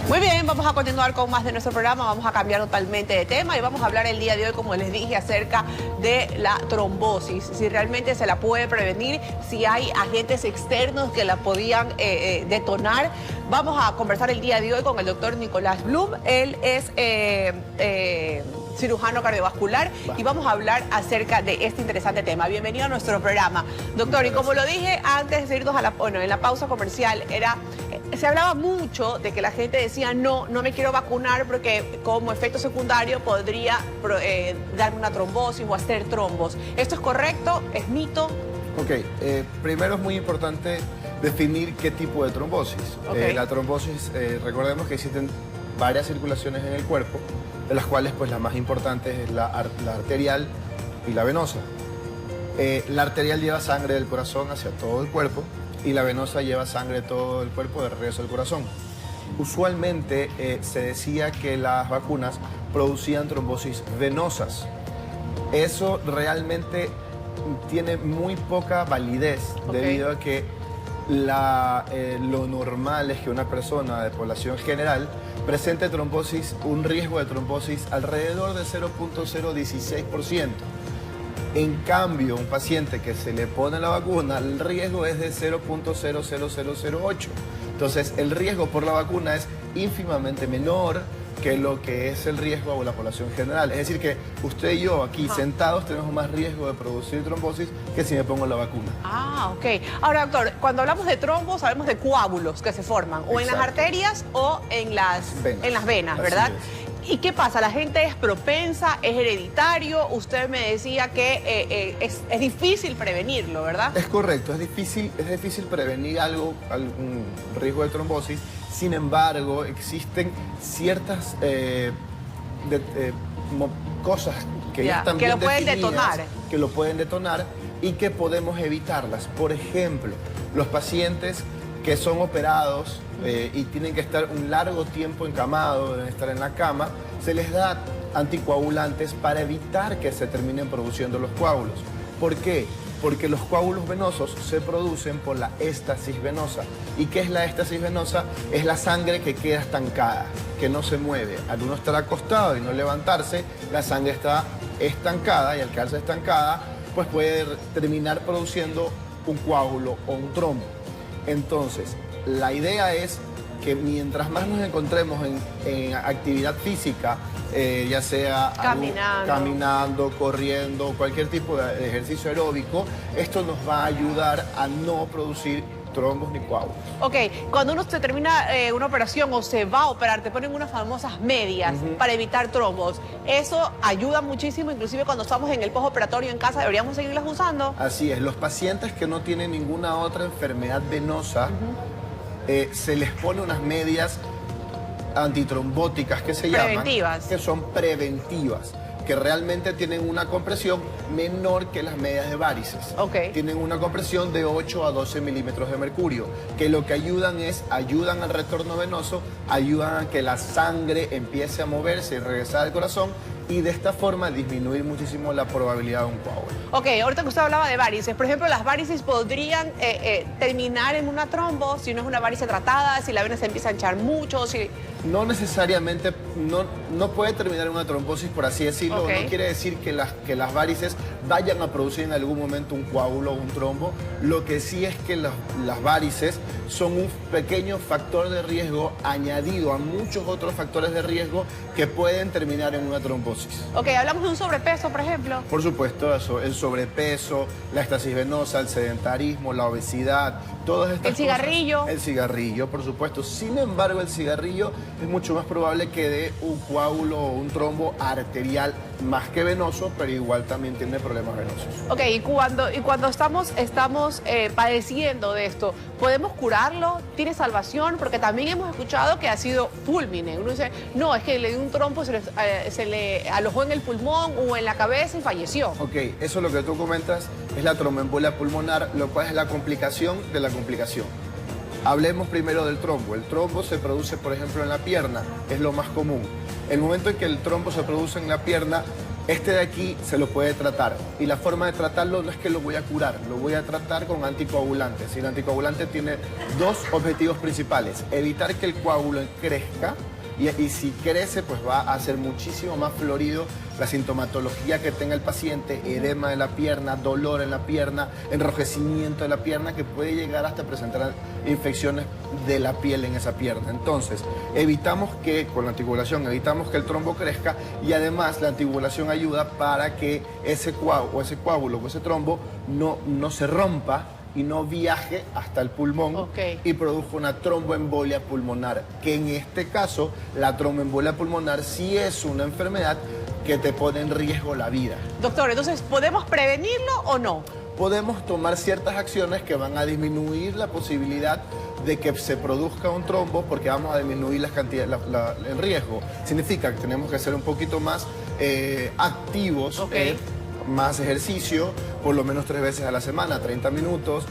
Muy bien, vamos a continuar con más de nuestro programa, vamos a cambiar totalmente de tema y vamos a hablar el día de hoy, como les dije, acerca de la trombosis, si realmente se la puede prevenir, si hay agentes externos que la podían detonar. Vamos a conversar el día de hoy con el doctor Nicolás Blum, él es cirujano cardiovascular y vamos a hablar acerca de este interesante tema. Bienvenido a nuestro programa, doctor. Y como lo dije antes de irnos a en la pausa comercial, se hablaba mucho de que la gente decía no me quiero vacunar porque como efecto secundario podría darme una trombosis o hacer trombos. ¿Esto es correcto? ¿Es mito? Ok, primero es muy importante definir qué tipo de trombosis. Okay. La trombosis, recordemos que existen varias circulaciones en el cuerpo, de las cuales pues la más importante es la arterial y la venosa. La arterial lleva sangre del corazón hacia todo el cuerpo y la venosa lleva sangre de todo el cuerpo de regreso al corazón. Usualmente se decía que las vacunas producían trombosis venosas. Eso realmente tiene muy poca validez, debido a que lo normal es que una persona de población general presente trombosis, un riesgo de trombosis alrededor de 0.016%. En cambio, un paciente que se le pone la vacuna, el riesgo es de 0.00008. Entonces, el riesgo por la vacuna es ínfimamente menor que lo que es el riesgo a la población general. Es decir, que usted y yo aquí sentados tenemos más riesgo de producir trombosis que si me pongo la vacuna. Ah, ok. Ahora, doctor, cuando hablamos de trombos, hablamos de coágulos que se forman, o en las arterias o en las venas, ¿verdad? ¿Y qué pasa? ¿La gente es propensa? ¿Es hereditario? Usted me decía que es difícil prevenirlo, ¿verdad? Es correcto, es difícil prevenir algún riesgo de trombosis. Sin embargo, existen ciertas cosas que ya están bien lo pueden detonar. Que lo pueden detonar y que podemos evitarlas. Por ejemplo, los pacientes que son operados y tienen que estar un largo tiempo encamados, deben estar en la cama, se les da anticoagulantes para evitar que se terminen produciendo los coágulos. ¿Por qué? Porque los coágulos venosos se producen por la éstasis venosa. ¿Y qué es la éstasis venosa? Es la sangre que queda estancada, que no se mueve. Al uno estar acostado y no levantarse, la sangre está estancada y al quedarse estancada, pues puede terminar produciendo un coágulo o un trombo. Entonces, la idea es que mientras más nos encontremos en actividad física, ya sea caminando, corriendo, cualquier tipo de ejercicio aeróbico, esto nos va a ayudar a no producir trombos ni coágulos. Ok, cuando uno se termina una operación o se va a operar, te ponen unas famosas medias para evitar trombos. Eso ayuda muchísimo, inclusive cuando estamos en el postoperatorio en casa, ¿deberíamos seguirlas usando? Así es, los pacientes que no tienen ninguna otra enfermedad venosa, se les pone unas medias antitrombóticas que se llaman, que son preventivas, que realmente tienen una compresión menor que las medias de varices. Tienen una compresión de 8 a 12 milímetros de mercurio, que lo que ayudan al retorno venoso, ayudan a que la sangre empiece a moverse y regresar al corazón, y de esta forma disminuir muchísimo la probabilidad de un coágulo. Ok, ahorita que usted hablaba de varices, por ejemplo, las varices podrían terminar en una trombo si no es una varice tratada, si la vena se empieza a hinchar mucho, si... No necesariamente, no puede terminar en una trombosis, por así decirlo. No quiere decir que las varices vayan a producir en algún momento un coágulo o un trombo. Lo que sí es que las varices son un pequeño factor de riesgo añadido a muchos otros factores de riesgo que pueden terminar en una trombosis. Ok, hablamos de un sobrepeso, por ejemplo. Por supuesto, el sobrepeso, la éstasis venosa, el sedentarismo, la obesidad, todas estas cosas. ¿El cigarrillo? El cigarrillo, por supuesto. Sin embargo, el cigarrillo es mucho más probable que dé un coágulo o un trombo arterial más que venoso, pero igual también tiene problemas venosos. Ok, y cuando estamos padeciendo de esto, ¿podemos curarlo? ¿Tiene salvación? Porque también hemos escuchado que ha sido fulmine. Uno dice, no, es que le dio un trombo, se le alojó en el pulmón o en la cabeza y falleció. Ok, eso es lo que tú comentas, es la tromboembolia pulmonar, lo cual es la complicación de la complicación. Hablemos primero del trombo. El trombo se produce, por ejemplo, en la pierna, es lo más común. El momento en que el trombo se produce en la pierna, Este de aquí se lo puede tratar y la forma de tratarlo no es que lo voy a curar, lo voy a tratar con anticoagulantes. Y el anticoagulante tiene dos objetivos principales: evitar que el coágulo crezca y si crece pues va a hacer muchísimo más florido la sintomatología que tenga el paciente, edema de la pierna, dolor en la pierna, enrojecimiento de la pierna, que puede llegar hasta presentar infecciones de la piel en esa pierna. Entonces, evitamos que, con la anticoagulación, evitamos que el trombo crezca y además la anticoagulación ayuda para que ese coágulo o ese trombo no se rompa y no viaje hasta el pulmón y produjo una tromboembolia pulmonar, que en este caso la tromboembolia pulmonar sí es una enfermedad que te pone en riesgo la vida. Doctor, entonces, ¿podemos prevenirlo o no? Podemos tomar ciertas acciones que van a disminuir la posibilidad de que se produzca un trombo, porque vamos a disminuir las cantidades, el riesgo. Significa que tenemos que ser un poquito más activos, más ejercicio, por lo menos 3 veces a la semana, 30 minutos,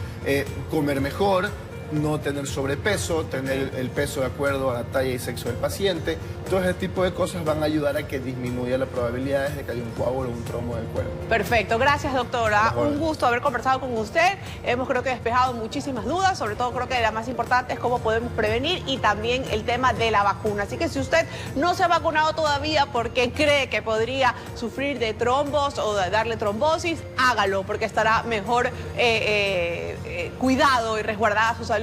comer mejor, no tener sobrepeso, tener el peso de acuerdo a la talla y sexo del paciente. Todo ese tipo de cosas van a ayudar a que disminuya las probabilidades de que haya un coágulo o un trombo en el cuerpo. Perfecto, gracias doctora. Un gusto haber conversado con usted. Hemos creo que despejado muchísimas dudas, sobre todo creo que la más importante es cómo podemos prevenir y también el tema de la vacuna. Así que si usted no se ha vacunado todavía porque cree que podría sufrir de trombos o de darle trombosis, hágalo porque estará mejor cuidado y resguardada su salud.